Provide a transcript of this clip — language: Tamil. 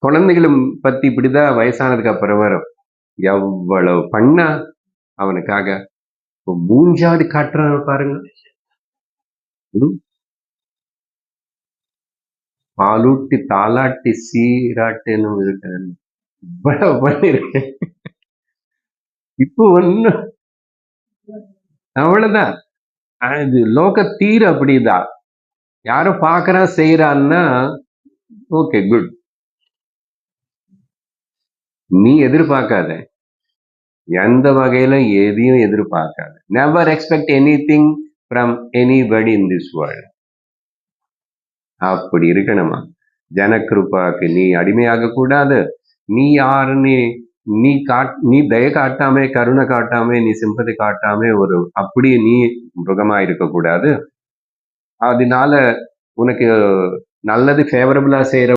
குழந்தைகளும் பத்தி இப்படிதான் வயசானதுக்கு அப்புறம் வரும். எவ்வளவு பண்ணா அவனுக்காக மூஞ்சாடி காட்டுறான் பாருங்க. பாலூட்டி தாலாட்டி சீராட்டுன்னு இருக்கிறேன். இவ்வளவு பண்ணிருக்கேன். இப்போ ஒண்ணு அவ்வளவுதான். அது லோக தீர அப்படிதான். யாரும் பாக்குறான் செய்யறான்னா ஓகே குட். நீ எதிர்பார்க்காத, எந்த வகையில எதையும் எதிர்பார்க்காத. Never expect any thing from anybody in this world. அப்படி இருக்கணுமா? ஜனகிருபாக்கு நீ அடிமையாக கூடாது. நீ யாருன்னு நீ தய காட்டாம, கருணை காட்டாம, நீ சிம்பதி காட்டாம ஒரு அப்படி நீ மிருகமா இருக்கக்கூடாது. அதனால உனக்கு நல்லது ஃபேவரபிளா செய்யற